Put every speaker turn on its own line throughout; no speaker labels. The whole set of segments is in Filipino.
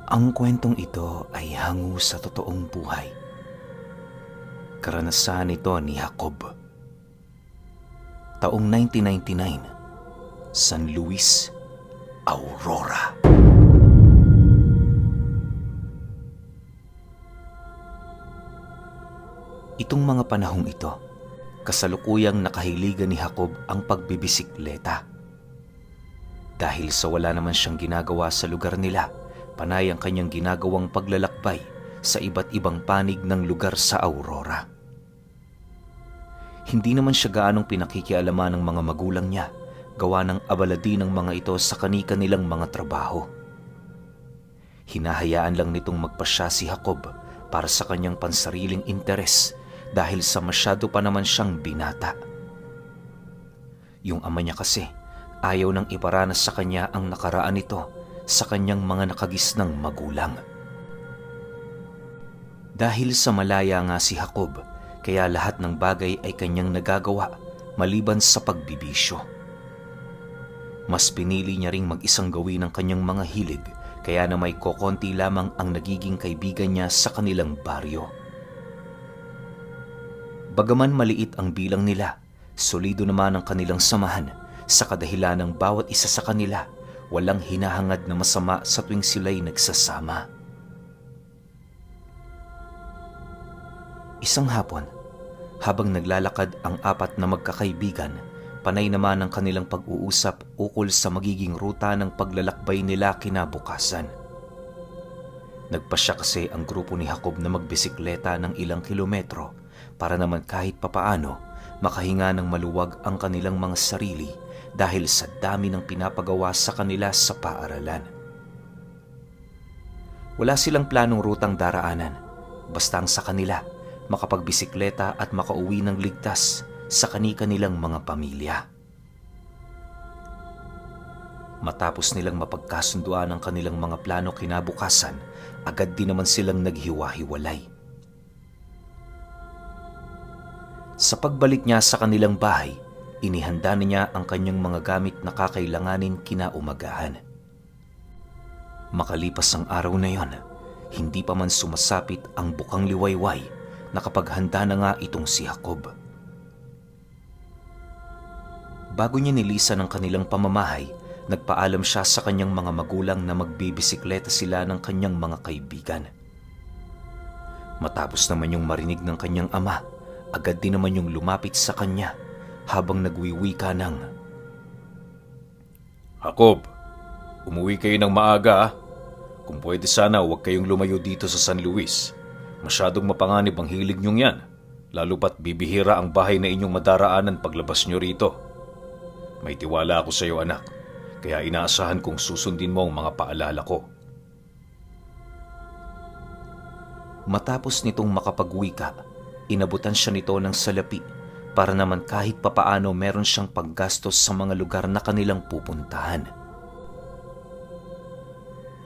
Ang kwentong ito ay hango sa totoong buhay. Karanasan ito ni Jacob. Taong 1999, San Luis, Aurora. Itong mga panahong ito, kasalukuyang nakahiligan ni Jacob ang pagbibisikleta. Dahil sa wala naman siyang ginagawa sa lugar nila, panay ang kanyang ginagawang paglalakbay sa iba't ibang panig ng lugar sa Aurora. Hindi naman siya gaanong pinakikialaman ng mga magulang niya, gawa ng abala din ng mga ito sa kani-kanilang mga trabaho. Hinahayaan lang nitong magpasya si Jacob para sa kanyang pansariling interes dahil sa masyado pa naman siyang binata. Yung ama niya kasi ayaw nang iparanas sa kanya ang nakaraan nito sa kanyang mga nakagisnang magulang. Dahil sa malaya nga si Jacob, kaya lahat ng bagay ay kanyang nagagawa maliban sa pagbibisyo. Mas pinili niya ring mag-isang gawin ang kanyang mga hilig, kaya na may kokonti lamang ang nagiging kaibigan niya sa kanilang baryo. Bagaman maliit ang bilang nila, solido naman ang kanilang samahan sa kadahilan ng bawat isa sa kanila walang hinahangad na masama sa tuwing sila'y nagsasama. Isang hapon, habang naglalakad ang apat na magkakaibigan, panay naman ang kanilang pag-uusap ukol sa magiging ruta ng paglalakbay nila kinabukasan. Nagpasya kasi ang grupo ni Jacob na magbisikleta ng ilang kilometro para naman kahit papaano makahinga ng maluwag ang kanilang mga sarili dahil sa dami ng pinapagawa sa kanila sa paaralan. Wala silang planong rutang daraanan, basta ang sa kanila makapagbisikleta at makauwi ng ligtas sa kani-kanilang mga pamilya. Matapos nilang mapagkasunduan ang kanilang mga plano kinabukasan, agad din naman silang naghiwa-hiwalay. Sa pagbalik niya sa kanilang bahay, inihanda na niya ang kanyang mga gamit na kakailanganin kinaumagahan. Makalipas ang araw na yon, hindi pa man sumasapit ang bukang liwayway, nakapaghanda na nga itong si Jacob. Bago niya nilisan ang kanilang pamamahay, nagpaalam siya sa kanyang mga magulang na magbibisikleta sila ng kanyang mga kaibigan. Matapos naman yung marinig ng kanyang ama, agad din naman yung lumapit sa kanya habang nagwiwika ng,
Jacob, umuwi kayo ng maaga ah. Kung pwede sana huwag kayong lumayo dito sa San Luis. Masyadong mapanganib ang hilig niyong yan, lalo pat bibihira ang bahay na inyong madaraanan paglabas niyo rito. May tiwala ako sa iyo anak, kaya inaasahan kong susundin mo ang mga paalala ko.
Matapos nitong makapagwika, inabutan siya nito ng salapi para naman kahit papaano meron siyang paggastos sa mga lugar na kanilang pupuntahan.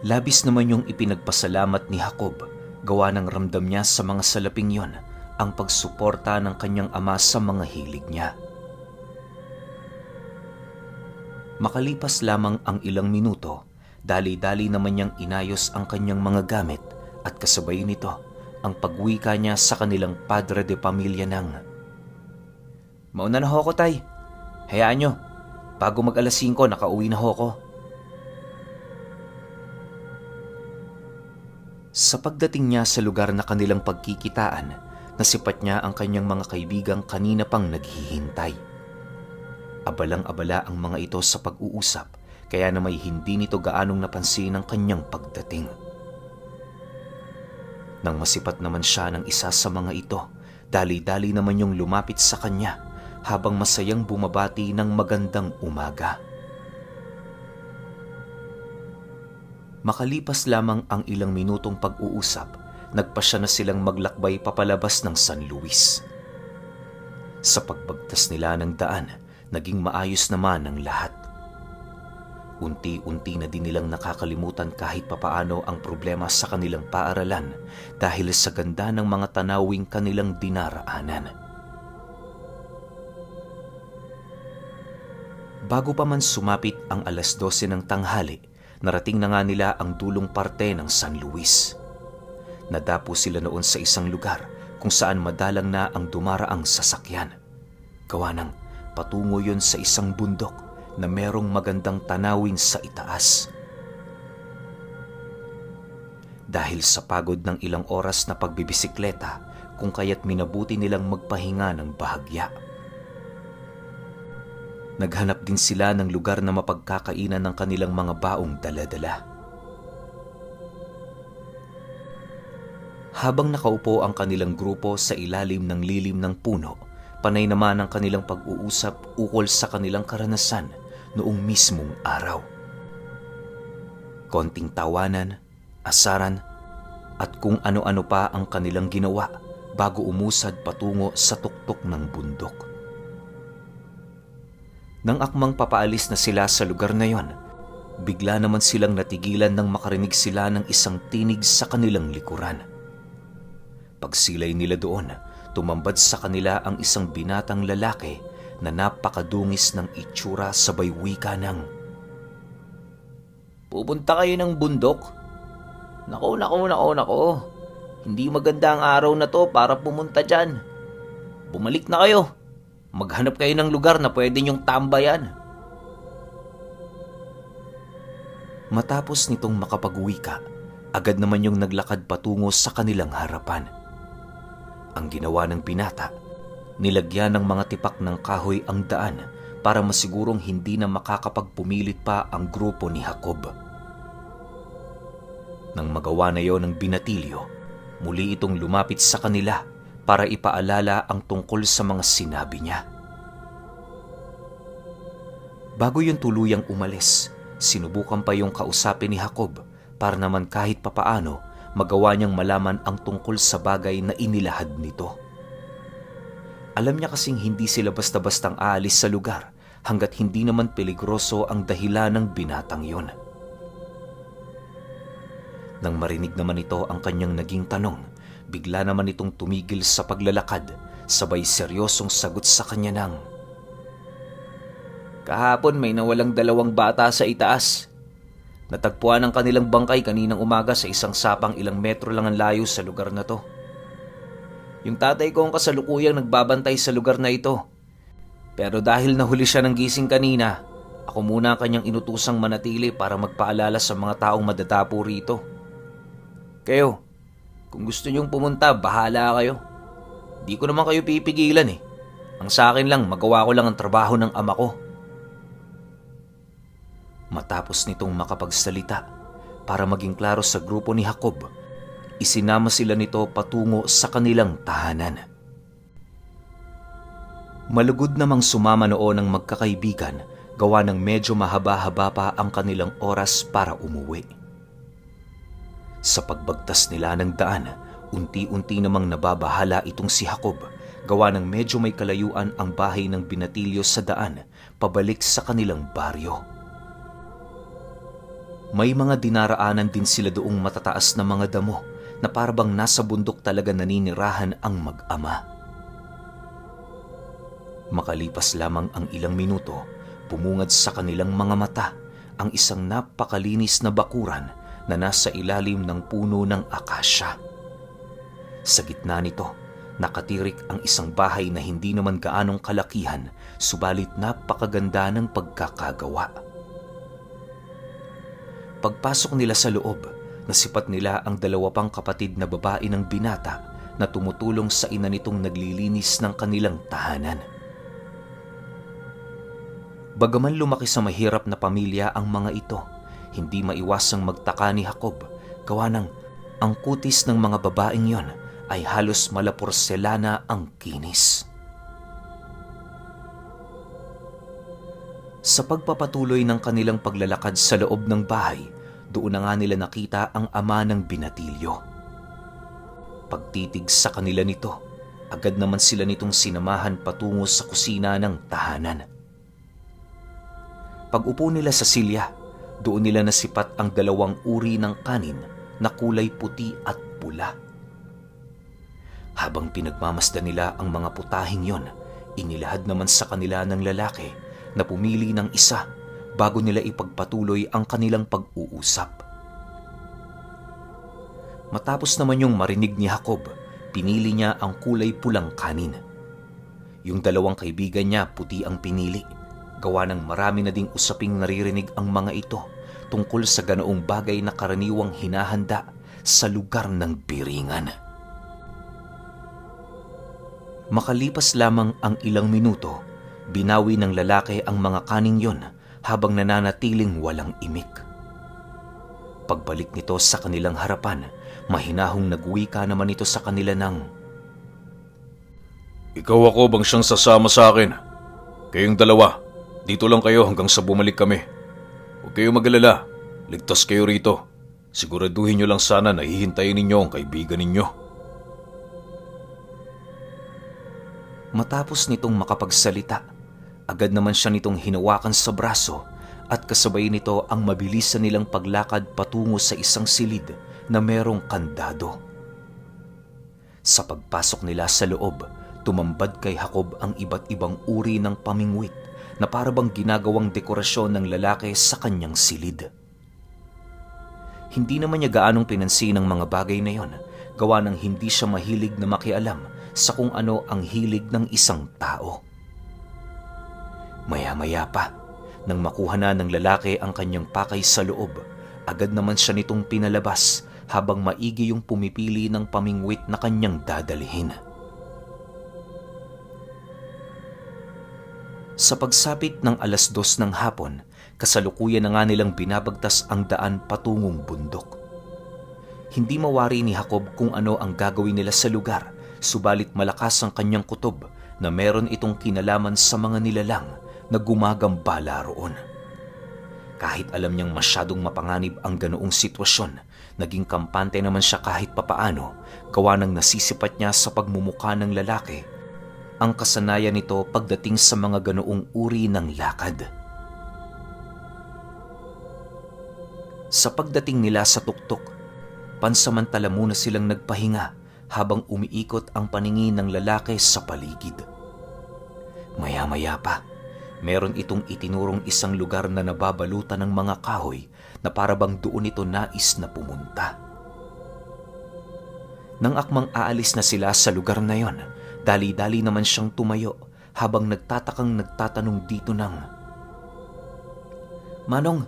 Labis naman yung ipinagpasalamat ni Jacob, gawa ng ramdam niya sa mga salaping yon ang pagsuporta ng kanyang ama sa mga hilig niya. Makalipas lamang ang ilang minuto, dali-dali naman niyang inayos ang kanyang mga gamit at kasabay nito ang pagwika niya sa kanilang padre de pamilya ng, Mauna na ho ko tay, hayaan nyo, bago mag alas 5 nakauwi na ho ko. Sa pagdating niya sa lugar na kanilang pagkikitaan, nasipat niya ang kanyang mga kaibigang kanina pang naghihintay. Abalang-abala ang mga ito sa pag-uusap, kaya na may hindi nito gaanong napansin ang kanyang pagdating. Nang masipat naman siya ng isa sa mga ito, dali-dali naman yung lumapit sa kanya habang masayang bumabati ng magandang umaga. Makalipas lamang ang ilang minutong pag-uusap, nagpasya na silang maglakbay papalabas ng San Luis. Sa pagbagtas nila ng daan, naging maayos naman ang lahat. Unti-unti na din nilang nakakalimutan kahit papaano ang problema sa kanilang paaralan dahil sa ganda ng mga tanawing kanilang dinaraanan. Bago pa man sumapit ang alas 12 ng tanghali, narating na nga nila ang dulong parte ng San Luis. Nadapo sila noon sa isang lugar kung saan madalang na ang dumaraang sasakyan. Gawa ng patungo yon sa isang bundok na merong magandang tanawin sa itaas. Dahil sa pagod ng ilang oras na pagbibisikleta, kung kaya't minabuti nilang magpahinga ng bahagya. Naghanap din sila ng lugar na mapagkakainan ng kanilang mga baong dala-dala. Habang nakaupo ang kanilang grupo sa ilalim ng lilim ng puno, panay naman ang kanilang pag-uusap ukol sa kanilang karanasan noong mismong araw. Konting tawanan, asaran, at kung ano-ano pa ang kanilang ginawa bago umusad patungo sa tuktok ng bundok. Nang akmang papaalis na sila sa lugar na yon, bigla naman silang natigilan nang makarinig sila ng isang tinig sa kanilang likuran. Pagsilay nila doon, tumambad sa kanila ang isang binatang lalaki na napakadungis ng itsura sabay wika ng, "Pupunta kayo ng bundok? Nako. Hindi maganda ang araw na to para pumunta dyan. Bumalik na kayo. Maghanap kayo ng lugar na pwede niyong tambayan." Matapos nitong makapag-wika, agad naman yung naglakad patungo sa kanilang harapan. Ang ginawa ng binata, nilagyan ng mga tipak ng kahoy ang daan para masigurong hindi na makakapagpumilit pa ang grupo ni Jacob. Nang magawa na yon ng binatilyo, muli itong lumapit sa kanila para ipaalala ang tungkol sa mga sinabi niya. Bago yun tuluyang umalis, sinubukan pa yung kausapin ni Jacob para naman kahit papaano magawa niyang malaman ang tungkol sa bagay na inilahad nito. Alam niya kasing hindi sila basta-bastang aalis sa lugar hanggat hindi naman peligroso ang dahilan ng binatang yon. Nang marinig naman ito ang kanyang naging tanong, bigla naman itong tumigil sa paglalakad, sabay seryosong sagot sa kanya ng, "Kahapon may nawalang 2 bata sa itaas. Natagpuan ang kanilang bangkay kaninang umaga sa isang sapang ilang metro lang ang layo sa lugar na to. Yung tatay ko ang kasalukuyang nagbabantay sa lugar na ito. Pero dahil nahuli siya ng gising kanina, ako muna ang kanyang inutusang manatili para magpaalala sa mga taong madadapo rito. Kayo, kung gusto niyong pumunta, bahala kayo. Di ko naman kayo pipigilan eh. Ang sa akin lang, magawa ko lang ang trabaho ng ama ko." Matapos nitong makapagsalita, para maging klaro sa grupo ni Jacob, isinama sila nito patungo sa kanilang tahanan. Malugod namang sumama noon ang magkakaibigan, gawa ng medyo mahaba-haba pa ang kanilang oras para umuwi. Sa pagbagtas nila ng daan, unti-unti namang nababahala itong si Jacob, gawa ng medyo may kalayuan ang bahay ng binatilyo sa daan, pabalik sa kanilang baryo. May mga dinaraanan din sila doong matataas na mga damo na parabang nasa bundok talaga naninirahan ang mag-ama. Makalipas lamang ang ilang minuto, pumungad sa kanilang mga mata ang isang napakalinis na bakuran na nasa ilalim ng puno ng akasya. Sa gitna nito, nakatirik ang isang bahay na hindi naman gaanong kalakihan, subalit napakaganda ng pagkakagawa. Pagpasok nila sa loob, nasipat nila ang 2 pang kapatid na babae ng binata na tumutulong sa ina nitong naglilinis ng kanilang tahanan. Bagaman lumaki sa mahirap na pamilya ang mga ito, hindi maiwasang magtaka ni Jacob, gawa ng ang kutis ng mga babaeng yon ay halos malaporselana ang kinis. Sa pagpapatuloy ng kanilang paglalakad sa loob ng bahay, doon na nga nila nakita ang ama ng binatilyo. Pagtitig sa kanila nito, agad naman sila nitong sinamahan patungo sa kusina ng tahanan. Pag-upo nila sa silya, doon nila nasipat ang 2 uri ng kanin na kulay puti at pula. Habang pinagmamasdan nila ang mga putahing yon, inilahad naman sa kanila ng lalaki na pumili ng isa bago nila ipagpatuloy ang kanilang pag-uusap. Matapos naman yung marinig ni Jacob, pinili niya ang kulay pulang kanin. Yung dalawang kaibigan niya puti ang pinili. Gawa ng marami na ding usaping naririnig ang mga ito tungkol sa ganoong bagay na karaniwang hinahanda sa lugar ng biringan. Makalipas lamang ang ilang minuto, binawi ng lalaki ang mga kaning yon habang nananatiling walang imik. Pagbalik nito sa kanilang harapan, mahinahong nagwika naman ito sa kanila ng,
"Ikaw ako bang siyang sasama sa akin? Kayong dalawa, dito lang kayo hanggang sa bumalik kami. Huwag kayong mag-alala, ligtas kayo rito. Siguraduhin nyo lang sana na hihintayin ninyo ang kaibigan ninyo."
Matapos nitong makapagsalita, agad naman siya nitong hinawakan sa braso at kasabay nito ang mabilisan nilang paglakad patungo sa isang silid na merong kandado. Sa pagpasok nila sa loob, tumambad kay Jacob ang iba't ibang uri ng pamingwit na parabang ginagawang dekorasyon ng lalaki sa kanyang silid. Hindi naman niya gaanong pinansin ang mga bagay na yon, gawa ng hindi siya mahilig na makialam sa kung ano ang hilig ng isang tao. Maya-maya pa, nang makuha na ng lalaki ang kanyang pakay sa loob, agad naman siya nitong pinalabas habang maigi yung pumipili ng pamingwit na kanyang dadalhin. Sa pagsapit ng 2:00 ng hapon, kasalukuyan na nga nilang binabagtas ang daan patungong bundok. Hindi mawari ni Jacob kung ano ang gagawin nila sa lugar, subalit malakas ang kanyang kutob na meron itong kinalaman sa mga nilalang na gumagambala roon. Kahit alam niyang masyadong mapanganib ang ganoong sitwasyon, naging kampante naman siya kahit papaano, gawa ng nasisipat niya sa pagmumukha ng lalaki ang kasanayan nito pagdating sa mga ganoong uri ng lakad. Sa pagdating nila sa tuktok, pansamantala muna silang nagpahinga habang umiikot ang paningin ng lalaki sa paligid. Maya-maya pa, meron itong itinurong isang lugar na nababalutan ng mga kahoy na parabang doon ito nais na pumunta. Nang akmang aalis na sila sa lugar na yon, dali-dali naman siyang tumayo habang nagtatanong dito ng, "Manong,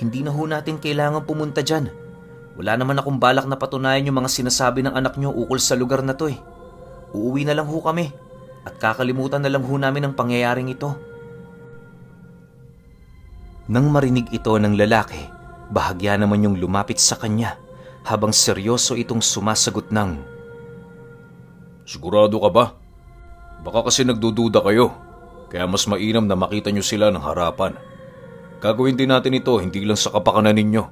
hindi na ho natin kailangan pumunta dyan. Wala naman akong balak na patunayan yung mga sinasabi ng anak nyo ukol sa lugar na to eh. Uuwi na lang ho kami at kakalimutan na lang ho namin ang pangyayaring ito." Nang marinig ito ng lalaki, bahagya naman yung lumapit sa kanya habang seryoso itong sumasagot ng,
"Sigurado ka ba? Baka kasi nagdududa kayo, kaya mas mainam na makita nyo sila ng harapan. Gagawin din natin ito hindi lang sa kapakanan ninyo,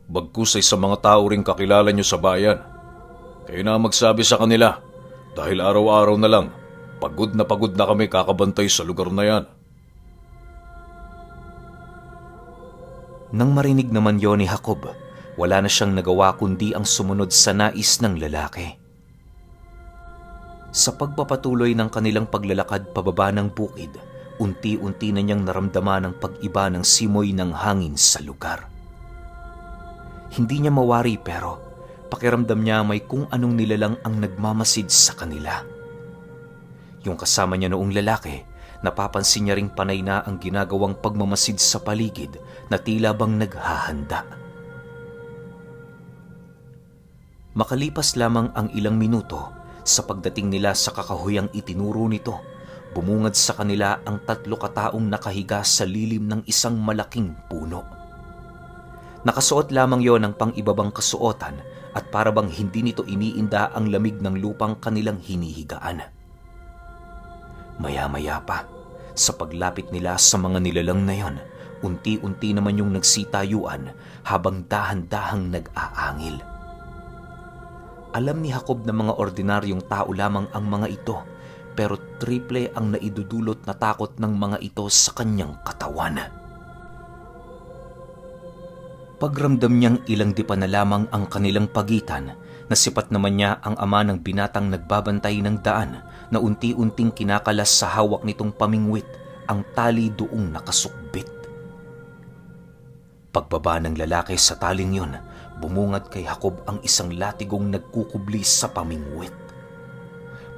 bagkus ay sa mga tao ring kakilala nyo sa bayan. Kayo na magsabi sa kanila, dahil araw-araw na lang, pagod na kami kakabantay sa lugar na yan."
Nang marinig naman yon ni Jacob, wala na siyang nagawa kundi ang sumunod sa nais ng lalaki. Sa pagpapatuloy ng kanilang paglalakad pababa ng bukid, unti-unti na niyang naramdaman ang pag-iba ng simoy ng hangin sa lugar. Hindi niya mawari pero pakiramdam niya may kung anong nilalang ang nagmamasid sa kanila. Yung kasama niya noong lalaki, napapansin niya ring panay na ang ginagawang pagmamasid sa paligid na tila bang naghahanda. Makalipas lamang ang ilang minuto, sa pagdating nila sa kakahuyang itinuro nito, bumungad sa kanila ang 3 kataong nakahiga sa lilim ng isang malaking puno. Nakasuot lamang yon ng pang-ibabang kasuotan at parabang hindi nito iniinda ang lamig ng lupang kanilang hinihigaan. Maya-maya pa, sa paglapit nila sa mga nilalang na yon, unti-unti naman yung nagsitayuan habang dahan-dahang nag-aangil. Alam ni Jacob na mga ordinaryong tao lamang ang mga ito, pero triple ang naidudulot na takot ng mga ito sa kanyang katawan. Pagramdam niyang ilang dipa na lamang ang kanilang pagitan, nasipat naman niya ang ama ng binatang nagbabantay ng daan na unti-unting kinakalas sa hawak nitong pamingwit ang tali doong nakasukbit. Pagbaba ng lalaki sa taling yun, bumungad kay Jacob ang isang latigong nagkukubli sa pamingwit.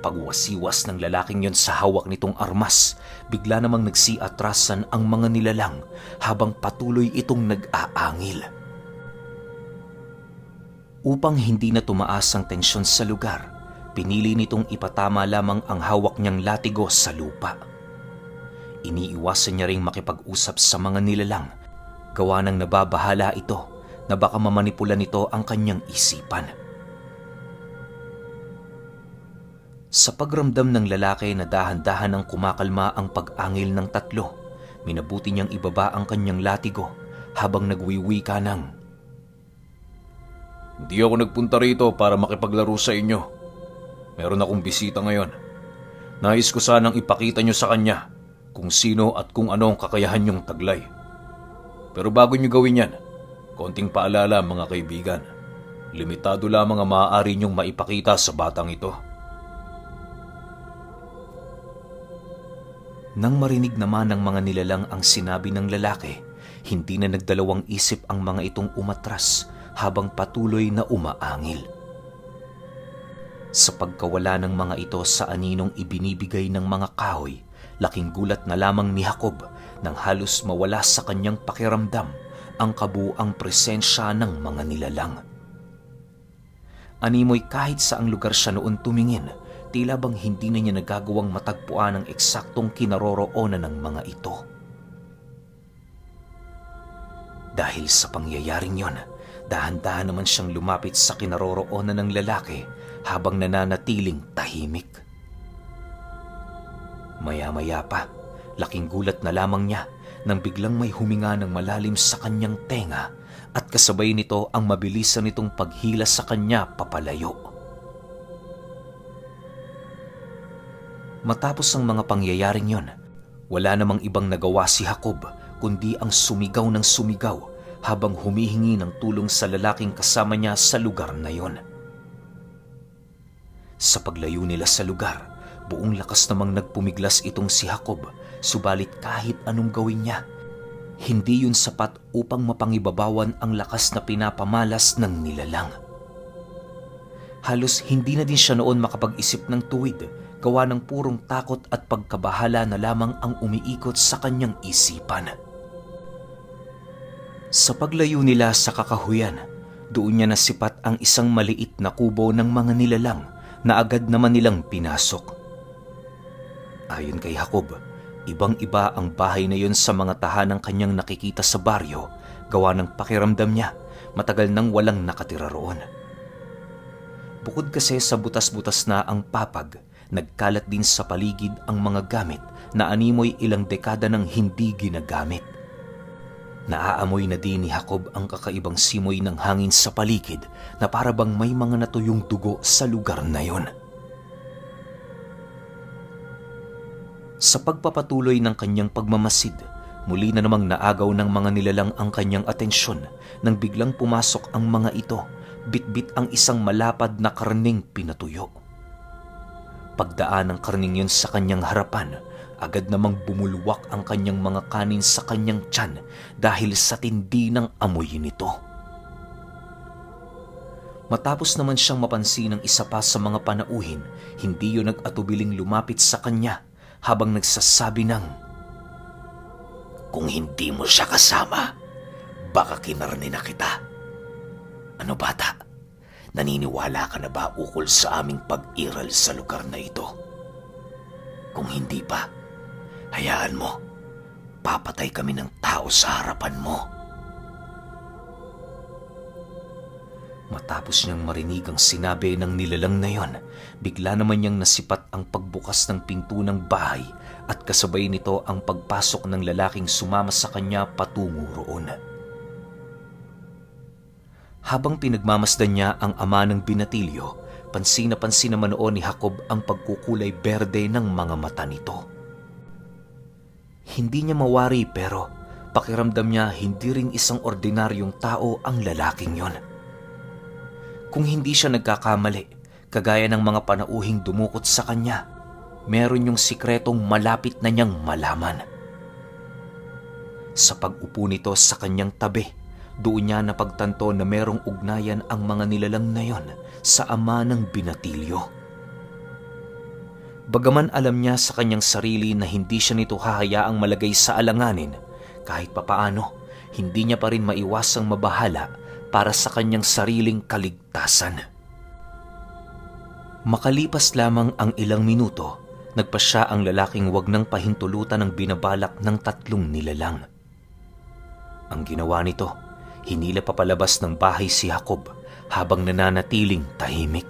Pagwasiwas ng lalaking yon sa hawak nitong armas, bigla namang nagsiatrasan ang mga nilalang habang patuloy itong nag-aangil. Upang hindi na tumaas ang tensyon sa lugar, pinili nitong ipatama lamang ang hawak niyang latigo sa lupa. Iniiwasan niya ring makipag-usap sa mga nilalang, gawa ng nababahala ito na baka mamanipula nito ang kanyang isipan. Sa pagramdam ng lalaki na dahan-dahan ang kumakalma ang pag-angil ng tatlo, minabuti niyang ibaba ang kanyang latigo habang nagwiwika ng,
"Hindi ako nagpunta rito para makipaglaro sa inyo. Meron akong bisita ngayon. Nais ko sanang ipakita nyo sa kanya kung sino at kung ano ang kakayahan nyong taglay. Pero bago nyo gawin yan, konting paalala mga kaibigan. Limitado lamang ang maaari nyong maipakita sa batang ito."
Nang marinig naman ng mga nilalang ang sinabi ng lalaki, hindi na nagdalawang isip ang mga itong umatras habang patuloy na umaangil. Sa pagkawala ng mga ito sa aninong ibinibigay ng mga kahoy, laking gulat na lamang ni Jacob nang halos mawala sa kanyang pakiramdam ang kabuang presensya ng mga nilalang. Animoy kahit saang lugar siya noon tumingin, tila bang hindi na niya nagagawang matagpuan ang eksaktong kinaroroonan ng mga ito. Dahil sa pangyayaring yon, dahan-dahan naman siyang lumapit sa kinaroroonan ng lalaki habang nananatiling tahimik. Maya-maya pa, laking gulat na lamang niya nang biglang may huminga ng malalim sa kanyang tenga at kasabay nito ang mabilisan nitong paghila sa kanya papalayo. Matapos ang mga pangyayaring yon, wala namang ibang nagawa si Jacob kundi ang sumigaw ng sumigaw habang humihingi ng tulong sa lalaking kasama niya sa lugar na yon. Sa paglayo nila sa lugar, buong lakas namang nagpumiglas itong si Jacob, subalit kahit anong gawin niya, hindi yun sapat upang mapangibabawan ang lakas na pinapamalas ng nilalang. Halos hindi na din siya noon makapag-isip ng tuwid, gawa ng purong takot at pagkabahala na lamang ang umiikot sa kanyang isipan. Sa paglayo nila sa kakahuyan, doon niya nasipat ang isang maliit na kubo ng mga nilalang na agad naman nilang pinasok. Ayon kay Jacob, ibang-iba ang bahay na yon sa mga tahanang kanyang nakikita sa baryo, gawa ng pakiramdam niya matagal nang walang nakatira roon. Bukod kasi sa butas-butas na ang papag, nagkalat din sa paligid ang mga gamit na animoy ilang dekada nang hindi ginagamit. Naaamoy na din ni Jacob ang kakaibang simoy ng hangin sa paligid na para bang may mga natuyong dugo sa lugar na yon. Sa pagpapatuloy ng kanyang pagmamasid, muli na namang naagaw ng mga nilalang ang kanyang atensyon nang biglang pumasok ang mga ito, bitbit ang isang malapad na karning pinatuyo. Pagdaan ng karning yun sa kanyang harapan, agad namang bumulwak ang kanyang mga kanin sa kanyang tiyan dahil sa tindi ng amoy nito. Matapos naman siyang mapansin ng isa pa sa mga panauhin, hindi yun nag-atubiling lumapit sa kanya habang nagsasabi ng, "Kung hindi mo siya kasama, baka kinarni na kita. Ano bata? Naniniwala ka na ba ukol sa aming pag-iral sa lugar na ito? Kung hindi pa, hayaan mo, papatay kami ng tao sa harapan mo." Matapos niyang marinig ang sinabi ng nilalang na yon, bigla naman niyang nasipat ang pagbukas ng pinto ng bahay at kasabay nito ang pagpasok ng lalaking sumama sa kanya patungo roon. Habang pinagmamasdan niya ang ama ng binatilyo, pansin na pansin naman noon ni Jacob ang pagkukulay berde ng mga mata nito. Hindi niya mawari pero pakiramdam niya hindi ring isang ordinaryong tao ang lalaking yon. Kung hindi siya nagkakamali, kagaya ng mga panauhing dumukot sa kanya, meron yung sikretong malapit na niyang malaman. Sa pag-upo nito sa kanyang tabi, Doon niya napagtanto na merong ugnayan ang mga nilalang na yon sa ama ng binatilyo. Bagaman alam niya sa kanyang sarili na hindi siya nito hahayaang malagay sa alanganin, kahit papaano, hindi niya pa rin maiwasang mabahala para sa kanyang sariling kaligtasan. Makalipas lamang ang ilang minuto, nagpasya ang lalaking wag nang pahintulutan ng binabalak ng 3 nilalang. Ang ginawa nito, hinila papalabas ng bahay si Jacob habang nananatiling tahimik.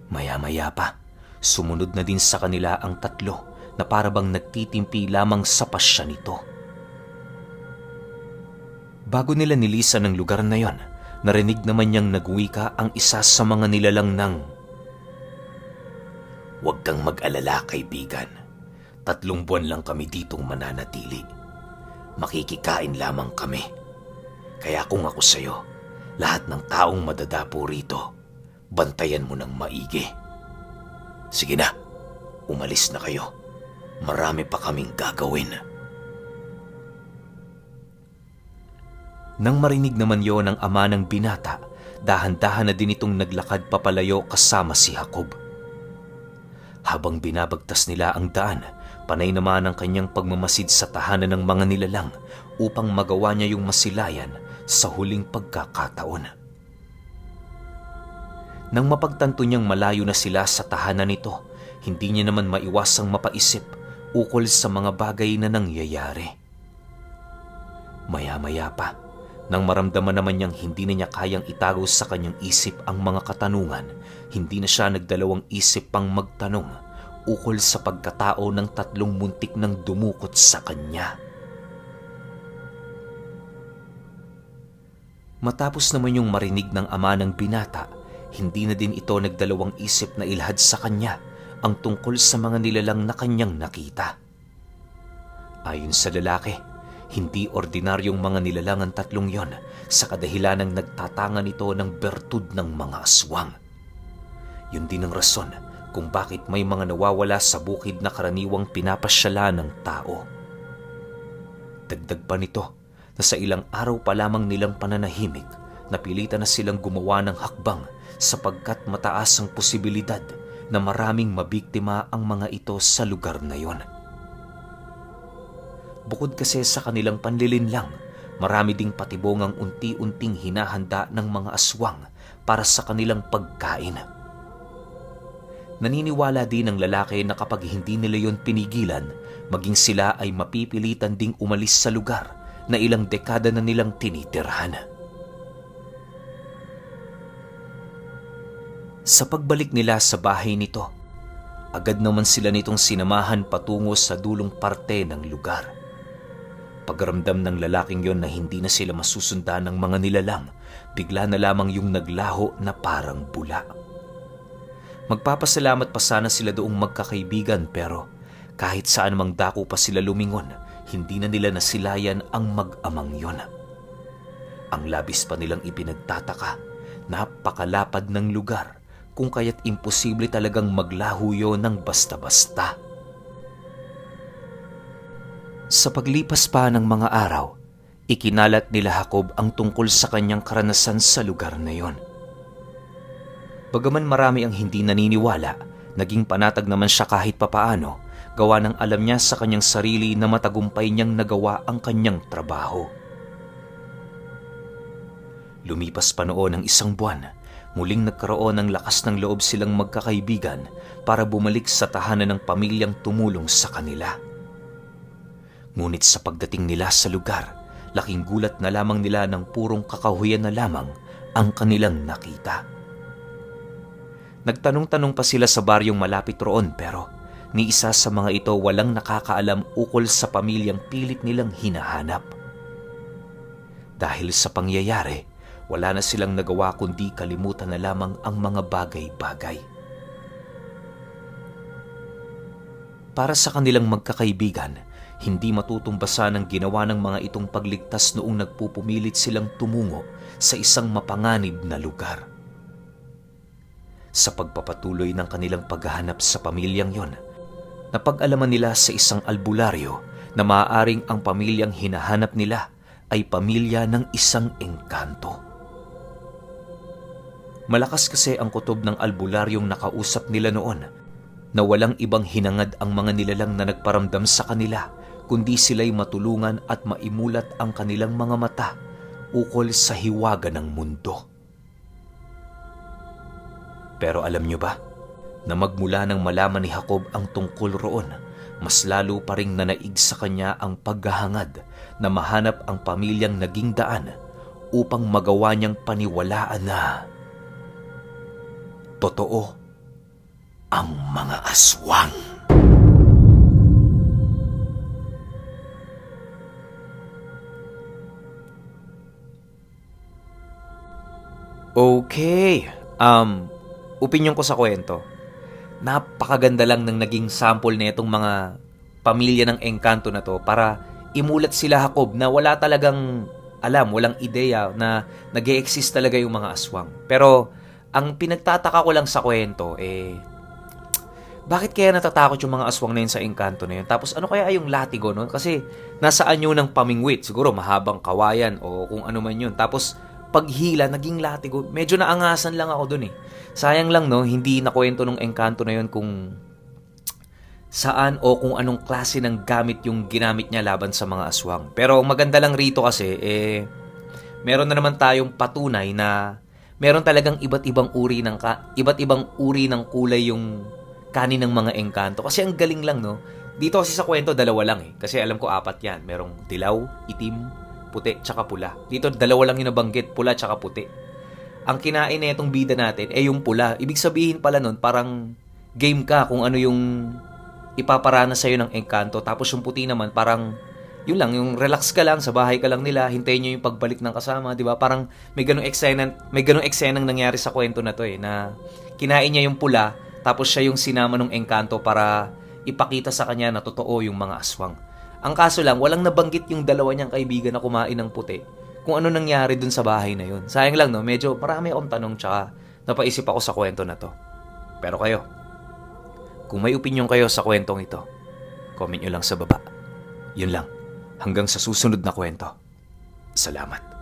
Maya-maya pa, sumunod na din sa kanila ang 3 na parabang nagtitimpi lamang sa pasya nito. Bago nila nilisan ng lugar na yon, narinig naman niyang nagwika ang isa sa mga nilalang ng,
"Huwag kang mag-alala, kaibigan. 3 buwan lang kami ditong mananatili. Makikikain lamang kami. Kaya kung ako sa'yo, lahat ng taong madadapo rito, bantayan mo ng maigi. Sige na, umalis na kayo. Marami pa kaming gagawin."
Nang marinig naman yon ng ama ng binata, dahan-dahan na din itong naglakad papalayo kasama si Jacob. Habang binabagtas nila ang daan, panay naman ang kanyang pagmamasid sa tahanan ng mga nilalang upang magawa niya yung masilayan sa huling pagkakataon. Nang mapagtanto niyang malayo na sila sa tahanan nito, hindi niya naman maiwasang mapaisip ukol sa mga bagay na nangyayari. Maya-maya pa, nang maramdaman naman niyang hindi na niya kayang itago sa kanyang isip ang mga katanungan, hindi na siya nagdalawang isip pang magtanong ukol sa pagkatao ng 3 muntik nang dumukot sa kanya. Matapos naman yung marinig ng ama ng binata, hindi na din ito nagdalawang isip na ilahad sa kanya ang tungkol sa mga nilalang na kanyang nakita. Ayon sa lalaki, hindi ordinaryong mga nilalang ang 3 yon sa kadahilanang nagtatangan ito ng bertud ng mga aswang. Yun din ang rason kung bakit may mga nawawala sa bukid na karaniwang pinapasyalan ng tao. Dagdag pa nito na sa ilang araw pa lamang nilang pananahimik, napilitan na silang gumawa ng hakbang sapagkat mataas ang posibilidad na maraming mabiktima ang mga ito sa lugar na yon. Bukod kasi sa kanilang panlilinlang, marami ding patibong ang unti-unting hinahanda ng mga aswang para sa kanilang pagkain. Naniniwala din ang lalaki na kapag hindi nila yon pinigilan, maging sila ay mapipilitan ding umalis sa lugar na ilang dekada na nilang tinitirhan. Sa pagbalik nila sa bahay nito, agad naman sila nitong sinamahan patungo sa dulong parte ng lugar. Pagramdam ng lalaking yon na hindi na sila masusundan ng mga nilalang, bigla na lamang yung naglaho na parang bula. Magpapasalamat pa sana sila doong magkakaibigan, pero kahit saan mang dako pa sila lumingon, hindi na nila nasilayan ang mag-amang yon. Ang labis pa nilang ipinagtataka, napakalapad ng lugar, kung kaya't imposible talagang maglaho yon ng basta-basta. Sa paglipas pa ng mga araw, ikinalat nila Jacob ang tungkol sa kanyang karanasan sa lugar na yon. Bagaman marami ang hindi naniniwala, naging panatag naman siya kahit papaano, gawa ng alam niya sa kanyang sarili na matagumpay niyang nagawa ang kanyang trabaho. Lumipas pa noon ng 1 buwan, muling nagkaroon ng lakas ng loob silang magkakaibigan para bumalik sa tahanan ng pamilyang tumulong sa kanila. Ngunit sa pagdating nila sa lugar, laking gulat na lamang nila ng purong kakahuyan na lamang ang kanilang nakita. Nagtanong-tanong pa sila sa baryong malapit roon, pero ni isa sa mga ito walang nakakaalam ukol sa pamilyang pilit nilang hinahanap. Dahil sa pangyayari, wala na silang nagawa kundi kalimutan na lamang ang mga bagay-bagay. Para sa kanilang magkakaibigan, hindi matutumbasan ang ginawa ng mga itong pagligtas noong nagpupumilit silang tumungo sa isang mapanganib na lugar. Sa pagpapatuloy ng kanilang paghahanap sa pamilyang yon, napag-alaman nila sa isang albularyo na maaaring ang pamilyang hinahanap nila ay pamilya ng isang engkanto. Malakas kasi ang kutob ng albularyong nakausap nila noon na walang ibang hinangad ang mga nilalang na nagparamdam sa kanila kundi sila'y matulungan at maimulat ang kanilang mga mata ukol sa hiwaga ng mundo. Pero alam nyo ba na magmula nang malaman ni Jacob ang tungkol roon, mas lalo pa ring nanaig sa kanya ang paghahangad na mahanap ang pamilyang naging daan upang magawa niyang paniwalaan na totoo ang mga aswang. Okay, opinyon ko sa kwento. Napakaganda lang ng naging sample na itong mga pamilya ng engkanto na to para imulat sila Jacob na wala talagang alam, walang ideya na nag-e-exist talaga yung mga aswang. Pero ang pinagtataka ko lang sa kwento, bakit kaya natatakot yung mga aswang na yun sa engkanto na yun? Tapos ano kaya yung latigo nun? Kasi nasaan yun ng pamingwit? Siguro mahabang kawayan o kung ano man yun. Tapos paghila, naging latigo. Medyo naangasan lang ako dun eh. Sayang lang no, hindi nakwento nung engkanto na yun kung saan o kung anong klase ng gamit yung ginamit niya laban sa mga aswang. Pero maganda lang rito kasi, meron na naman tayong patunay na meron talagang iba't ibang uri ng kulay yung kanin ng mga engkanto. Kasi ang galing lang no. Dito kasi sa kwento, dalawa lang eh. Kasi alam ko 4 yan. Merong dilaw, itim, puti, tsaka pula. Dito, 2 lang yung nabanggit, pula tsaka puti. Ang kinain na itong bida natin, yung pula. Ibig sabihin pala nun, parang game ka kung ano yung ipaparana sa'yo ng engkanto. Tapos yung puti naman, parang, yun lang, yung relax ka lang, sa bahay ka lang nila, hintayin nyo yung pagbalik ng kasama, di ba? Parang may ganong eksenang nangyari sa kwento na to na kinain niya yung pula, tapos siya yung sinama ng engkanto para ipakita sa kanya na totoo yung mga aswang. Ang kaso lang, walang nabanggit yung 2 niyang kaibigan na kumain ng puti kung ano nangyari dun sa bahay na yun. Sayang lang no, medyo marami akong tanong tsaka napaisip ako sa kwento na to. Pero kayo, kung may opinion kayo sa kwentong ito, comment nyo lang sa baba. Yun lang, hanggang sa susunod na kwento. Salamat.